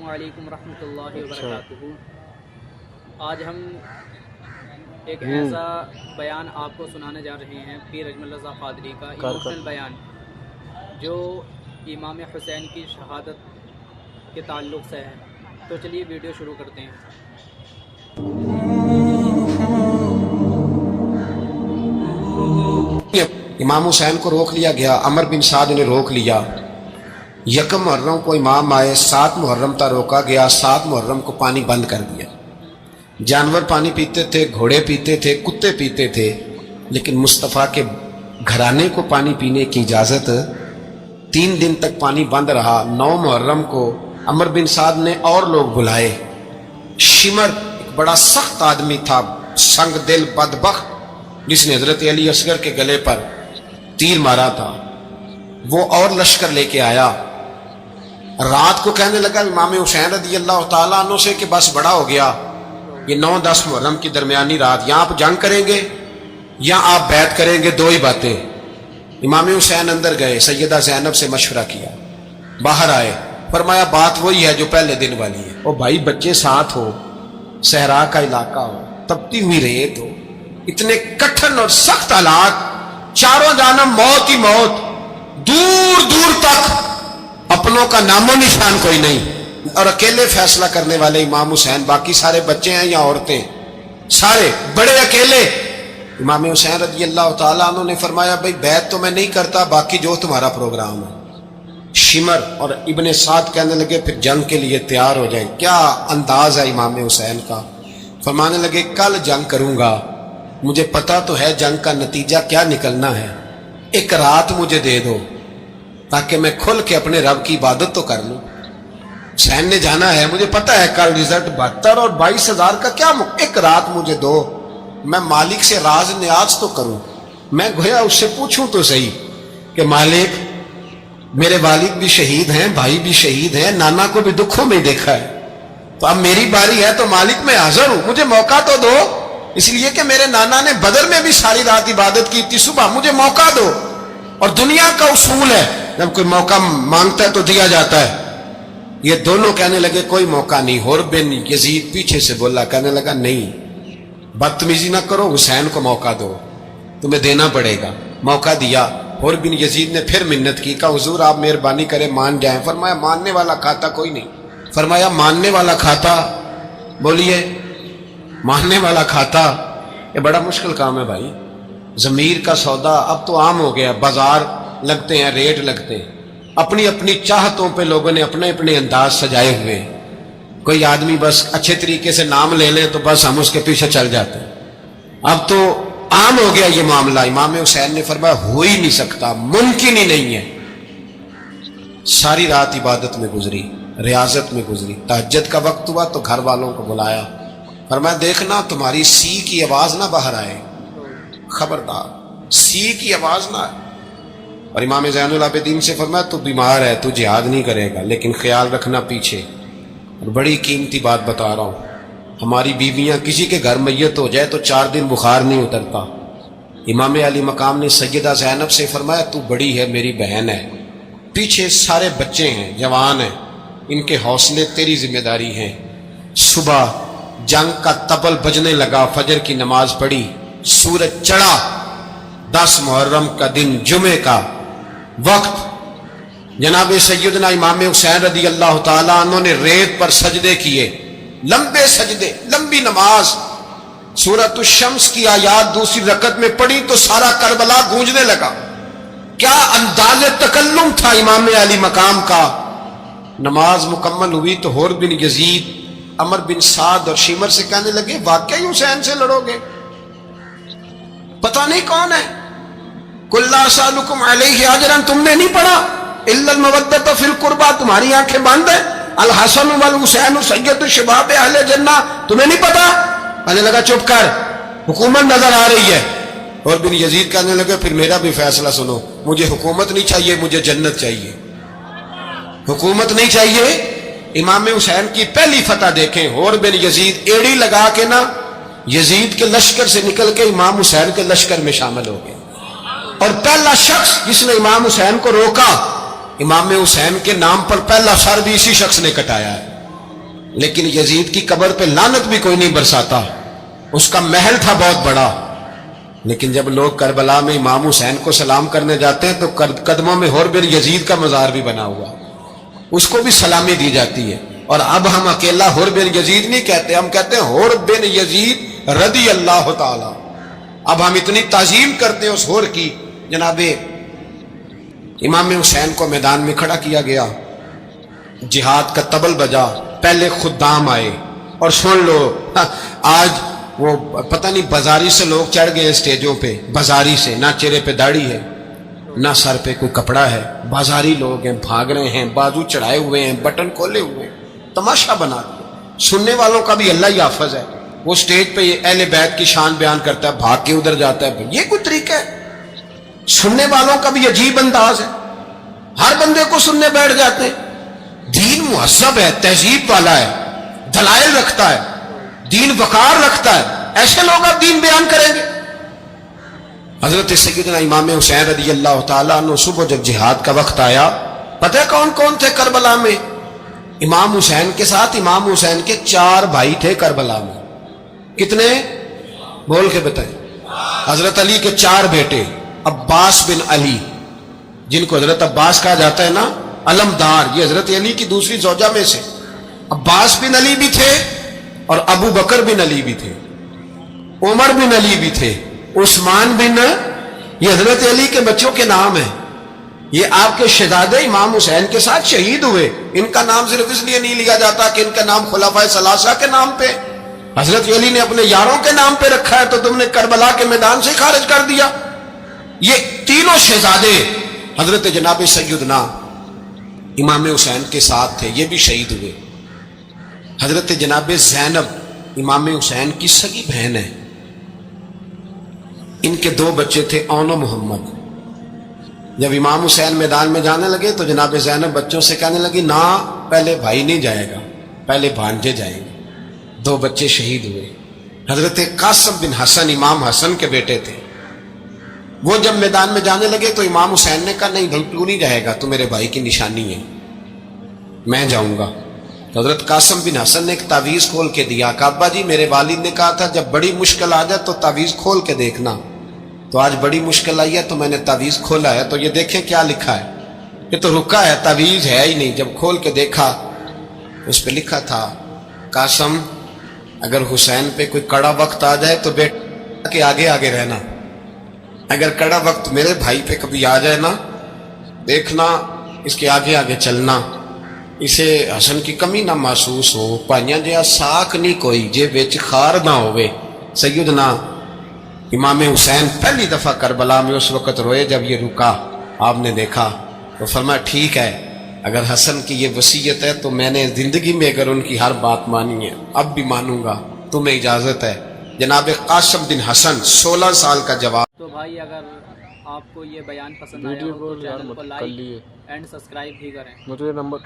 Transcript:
السلام علیکم ورحمۃ اللہ وبرکاتہ۔ آج ہم ایک ایسا بیان آپ کو سنانے جا رہے ہیں پیر اجمل رضا قادری کا ایموشنل بیان، جو امام حسین کی شہادت کے تعلق سے ہے۔ تو چلیے ویڈیو شروع کرتے ہیں۔ امام حسین کو روک لیا گیا، عمر بن سعد نے روک لیا۔ یکم محرم کو امام آئے، 7 محرم تا روکا گیا، 7 محرم کو پانی بند کر دیا۔ جانور پانی پیتے تھے، گھوڑے پیتے تھے، کتے پیتے تھے، لیکن مصطفیٰ کے گھرانے کو پانی پینے کی اجازت 3 دن تک پانی بند رہا۔ 9 محرم کو عمر بن سعد نے اور لوگ بلائے۔ شمر ایک بڑا سخت آدمی تھا، سنگ دل بدبخت، جس نے حضرت علی اصغر کے گلے پر تیر مارا تھا، وہ اور لشکر لے کے آیا۔ رات کو کہنے لگا امام حسین رضی اللہ تعالیٰ عنہ سے کہ بس بڑا ہو گیا، یہ 9-10 محرم کی درمیانی رات، یا آپ جنگ کریں گے یا آپ بیعت کریں گے، 2 ہی باتیں۔ امام حسین اندر گئے، سیدہ زینب سے مشورہ کیا، باہر آئے، فرمایا بات وہی ہے جو پہلے دن والی ہے۔ او بھائی، بچے ساتھ ہو، صحرا کا علاقہ ہو، تپتی ہوئی ریت ہو، اتنے کٹھن اور سخت حالات، چاروں جانب موت ہی موت، دور دور تک اپنوں کا نام و نشان کوئی نہیں، اور اکیلے فیصلہ کرنے والے امام حسین، باقی سارے بچے ہیں یا عورتیں، سارے بڑے اکیلے۔ امام حسین رضی اللہ تعالیٰ عنہ نے فرمایا بھائی بیعت تو میں نہیں کرتا، باقی جو تمہارا پروگرام ہے۔ شمر اور ابن سعد کہنے لگے پھر جنگ کے لیے تیار ہو جائیں۔ کیا انداز ہے امام حسین کا! فرمانے لگے کل جنگ کروں گا، مجھے پتا تو ہے جنگ کا نتیجہ کیا نکلنا ہے، 1 رات مجھے دے دو تاکہ میں کھل کے اپنے رب کی عبادت تو کر لوں۔ حسین نے جانا ہے، مجھے پتا ہے کل رزلٹ 72 اور 22,000 کا کیا 1 رات مجھے دو، میں مالک سے راز نیاز تو کروں۔ میں گویا اس سے پوچھوں تو صحیح کہ مالک، میرے والد بھی شہید ہیں، بھائی بھی شہید ہیں، نانا کو بھی دکھوں میں دیکھا ہے، تو اب میری باری ہے، تو مالک میں حاضر ہوں، مجھے موقع تو دو، اس لیے کہ میرے نانا نے بدر میں بھی ساری رات عبادت کی تھی، صبح مجھے موقع دو۔ اور دنیا کا اصول ہے جب کوئی موقع مانگتا ہے تو دیا جاتا ہے۔ یہ دونوں کہنے لگے کوئی موقع نہیں۔ حر بن یزید پیچھے سے بولا، کہنے لگا نہیں، بدتمیزی نہ کرو، حسین کو موقع دو، تمہیں دینا پڑے گا۔ موقع دیا۔ حر بن یزید نے پھر منت کی، کہا حضور آپ مہربانی کریں مان جائیں۔ فرمایا ماننے والا کھاتا کوئی نہیں۔ فرمایا ماننے والا کھاتا، بولیے ماننے والا کھاتا، یہ بڑا مشکل کام ہے بھائی۔ ضمیر کا سودا اب تو عام ہو گیا، بازار لگتے ہیں، ریٹ لگتے ہیں، اپنی اپنی چاہتوں پہ لوگوں نے اپنے اپنے انداز سجائے ہوئے۔ کوئی آدمی بس اچھے طریقے سے نام لے لیں تو بس ہم اس کے پیچھے چل جاتے ہیں، اب تو عام ہو گیا یہ معاملہ۔ امام حسین نے فرمایا ہو ہی نہیں سکتا، ممکن ہی نہیں ہے۔ ساری رات عبادت میں گزری، ریاضت میں گزری، تہجد کا وقت ہوا تو گھر والوں کو بلایا، فرمایا دیکھنا تمہاری سی کی آواز نہ باہر آئے، خبردار سی کی آواز نہ آئے۔ اور امام زین العابدین سے فرمایا تو بیمار ہے، تو جہاد نہیں کرے گا، لیکن خیال رکھنا پیچھے۔ اور بڑی قیمتی بات بتا رہا ہوں، ہماری بیویاں کسی کے گھر میت ہو جائے تو 4 دن بخار نہیں اترتا۔ امام علی مقام نے سیدہ زینب سے فرمایا تو بڑی ہے، میری بہن ہے، پیچھے سارے بچے ہیں، جوان ہیں، ان کے حوصلے تیری ذمہ داری ہیں۔ صبح جنگ کا طبل بجنے لگا، فجر کی نماز پڑھی، سورج چڑھا، 10 محرم کا دن، جمعے کا وقت، جناب سیدنا امام حسین رضی اللہ تعالیٰ عنہ نے ریت پر سجدے کیے، لمبے سجدے، لمبی نماز۔ سورۃ الشمس کی آیات دوسری رکعت میں پڑھی تو سارا کربلا گونجنے لگا۔ کیا انداز تکلم تھا امام علی مقام کا۔ نماز مکمل ہوئی تو حر بن یزید، عمر بن سعد اور شمر سے کہنے لگے واقعی حسین سے لڑو گے؟ پتہ نہیں کون ہے۔ قل لا اسألکم علیہ اجرا، تم نے نہیں پڑھا؟ الا المودۃ فی القربى، تمہاری آنکھیں بند ہیں۔ الحسن والحسین سید الشباب اہل جنہ، تمہیں نہیں پتا؟ کہنے لگا چپ کر، حکومت نظر آ رہی ہے۔ اور بن یزید کہنے لگے پھر میرا بھی فیصلہ سنو، مجھے حکومت نہیں چاہیے، مجھے جنت چاہیے۔ حکومت نہیں چاہیے۔ امام حسین کی پہلی فتح دیکھیں، اور بن یزید ایڑی لگا کے نا یزید کے لشکر سے نکل کے امام حسین کے لشکر میں شامل ہو گئے، اور پہلا شخص جس نے امام حسین کو روکا، امام حسین کے نام پر پہلا سر بھی اسی شخص نے کٹایا ہے۔ لیکن یزید کی قبر پہ لعنت بھی کوئی نہیں برساتا، اس کا محل تھا بہت بڑا، لیکن جب لوگ کربلا میں امام حسین کو سلام کرنے جاتے ہیں تو قدموں میں حور بن یزید کا مزار بھی بنا ہوا، اس کو بھی سلامی دی جاتی ہے۔ اور اب ہم اکیلا حور بن یزید نہیں کہتے، ہم کہتے ہیں حور بن یزید رضی اللہ تعالی۔ اب ہم اتنی تعظیم کرتے ہیں اس حور کی۔ جناب امام حسین کو میدان میں کھڑا کیا گیا، جہاد کا طبل بجا، پہلے خدام آئے، اور سن لو آج وہ پتہ نہیں بازاری سے لوگ چڑھ گئے اسٹیجوں پہ، بازاری سے، نہ چہرے پہ داڑھی ہے نہ سر پہ کوئی کپڑا ہے، بازاری لوگ ہیں، بھاگ رہے ہیں، بازو چڑھائے ہوئے ہیں، بٹن کھولے ہوئے ہیں، تماشا بنا دیا۔ سننے والوں کا بھی اللہ ہی حافظ ہے، وہ سٹیج پہ اہل بیت کی شان بیان کرتا ہے، بھاگ کے ادھر جاتا ہے، یہ کوئی طریقہ ہے؟ سننے والوں کا بھی عجیب انداز ہے، ہر بندے کو سننے بیٹھ جاتے ہیں۔ دین مہذب ہے، تہذیب والا ہے، دلائل رکھتا ہے، دین وقار رکھتا ہے، ایسے لوگ اب دین بیان کریں گے؟ حضرت سیدنا امام حسین رضی اللہ تعالیٰ عنہ صبح جب جہاد کا وقت آیا، پتہ ہے کون کون تھے کربلا میں؟ امام حسین کے ساتھ امام حسین کے 4 بھائی تھے کربلا میں۔ کتنے؟ بول کے بتائیں۔ حضرت علی کے 4 بیٹے، عباس بن علی، جن کو حضرت عباس کہا جاتا ہے نا، علمدار، یہ حضرت علی کی دوسری زوجہ میں سے عباس بن علی بھی تھے، اور ابو بکر بن علی بھی تھے، عمر بن علی بھی تھے، عثمان بن، یہ حضرت علی کے بچوں کے نام ہیں۔ یہ آپ کے شہزادے امام حسین کے ساتھ شہید ہوئے، ان کا نام صرف اس لیے نہیں لیا جاتا کہ ان کا نام خلفائے ثلاثہ کے نام پہ، حضرت علی نے اپنے یاروں کے نام پہ رکھا ہے، تو تم نے کربلا کے میدان سے خارج کر دیا۔ یہ تینوں شہزادے حضرت جناب سیدنا امام حسین کے ساتھ تھے، یہ بھی شہید ہوئے۔ حضرت جناب زینب امام حسین کی سگی بہن ہے، ان کے 2 بچے تھے، اون و محمد۔ جب امام حسین میدان میں جانے لگے تو جناب زینب بچوں سے کہنے لگی، نہ پہلے بھائی نہیں جائے گا، پہلے بھانجے جائیں گے۔ 2 بچے شہید ہوئے۔ حضرت قاسم بن حسن امام حسن کے بیٹے تھے، وہ جب میدان میں جانے لگے تو امام حسین نے کہا، نہیں بھائی تو نہیں جائے گا، تو میرے بھائی کی نشانی ہے، میں جاؤں گا۔ تو حضرت قاسم بن حسن نے ایک تعویذ کھول کے دیا کہ ابا جی میرے والد نے کہا تھا جب بڑی مشکل آ جائے تو تعویذ کھول کے دیکھنا، تو آج بڑی مشکل آئی ہے تو میں نے تعویذ کھولا ہے، تو یہ دیکھیں کیا لکھا ہے، یہ تو رکا ہے، تعویذ ہے ہی نہیں۔ جب کھول کے دیکھا اس پہ لکھا تھا، قاسم اگر حسین پہ کوئی کڑا وقت آ جائے تو بیٹا کے آگے آگے رہنا، اگر کڑا وقت میرے بھائی پہ کبھی آ جائے نا، دیکھنا اس کے آگے آگے چلنا، اسے حسن کی کمی نہ محسوس ہو، پائیاں جہاں ساکھ نہیں کوئی جے وچ خار نہ ہوئے۔ سیدنا امام حسین پہلی دفعہ کربلا میں اس وقت روئے جب یہ رکا، آپ نے دیکھا تو فرمایا ٹھیک ہے، اگر حسن کی یہ وصیت ہے تو میں نے زندگی میں اگر ان کی ہر بات مانی ہے اب بھی مانوں گا، تمہیں اجازت ہے۔ جناب قاسم بن حسن 16 سال کا جواب۔ تو بھائی اگر آپ کو یہ بیان پسند آیا ہو تو چینل کو لائک اینڈ سبسکرائب بھی کریں۔ مجھے نمبر